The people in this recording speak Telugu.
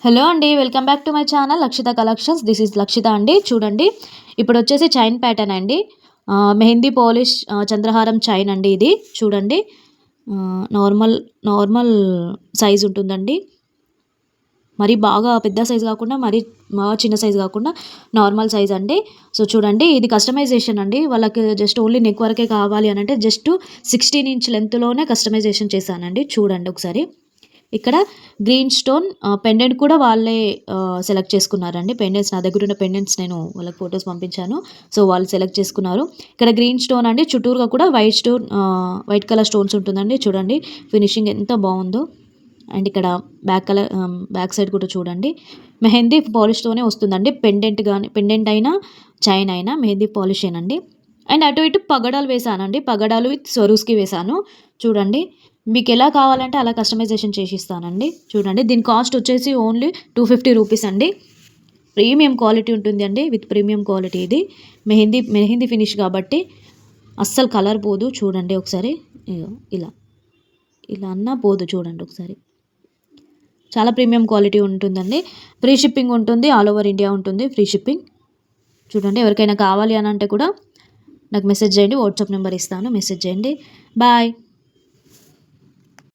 హలో అండి, welcome back to my channel Lakshitha collections. This is Lakshitha అండి. చూడండి, ఇప్పుడు వచ్చేసి చైన్ ప్యాటర్న్ అండి. మెహందీ పాలిష్ చంద్రహారం చైన్ అండి. ఇది చూడండి, నార్మల్ నార్మల్ సైజ్ ఉంటుందండి. మరి బాగా పెద్ద సైజ్ కాకుండా, మరి బాగా చిన్న సైజ్ కాకుండా నార్మల్ సైజ్ అండి. సో చూడండి, ఇది కస్టమైజేషన్ అండి. వాళ్ళకి జస్ట్ ఓన్లీ నెక్ వరకే కావాలి అని అంటే జస్ట్ 16 ఇంచ్ లెంత్లోనే కస్టమైజేషన్ చేశానండి. చూడండి ఒకసారి. ఇక్కడ గ్రీన్ స్టోన్ పెండెంట్ కూడా వాళ్ళే సెలెక్ట్ చేసుకున్నారండి. పెండెంట్స్ నా దగ్గర ఉన్న పెండెంట్స్ నేను వాళ్ళకి ఫొటోస్ పంపించాను. సో వాళ్ళు సెలెక్ట్ చేసుకున్నారు. ఇక్కడ గ్రీన్ స్టోన్ అండి, చుట్టూరుగా కూడా white stone, white colour stones ఉంటుందండి. చూడండి ఫినిషింగ్ ఎంత బాగుందో. అండ్ ఇక్కడ బ్యాక్ సైడ్ కూడా చూడండి, మెహందీ పాలిష్తోనే వస్తుందండి. పెండెంట్ అయినా చైన్ అయినా మెహందీ పాలిష్ ఏనండి. అండ్ అటు ఇటు పగడాలు వేసానండి. పగడాలు విత్ స్వరూస్కి వేసాను. చూడండి, మీకు ఎలా కావాలంటే అలా కస్టమైజేషన్ చేసి ఇస్తానండి. చూడండి, దీని కాస్ట్ వచ్చేసి ఓన్లీ 250 రూపీస్ అండి. ప్రీమియం క్వాలిటీ ఉంటుంది అండి, విత్ ప్రీమియం క్వాలిటీ. ఇది మెహందీ ఫినిష్ కాబట్టి అస్సలు కలర్ పోదు. చూడండి ఒకసారి, ఇలా ఇలా అన్నా పోదు. చూడండి ఒకసారి, చాలా ప్రీమియం క్వాలిటీ ఉంటుందండి. ఫ్రీ షిప్పింగ్ ఉంటుంది, ఆల్ ఓవర్ ఇండియా ఉంటుంది ఫ్రీ షిప్పింగ్. చూడండి, ఎవరికైనా కావాలి అని అంటే కూడా నాకు మెసేజ్ చేయండి. వాట్సాప్ నెంబర్ ఇస్తాను, మెసేజ్ చేయండి. బాయ్.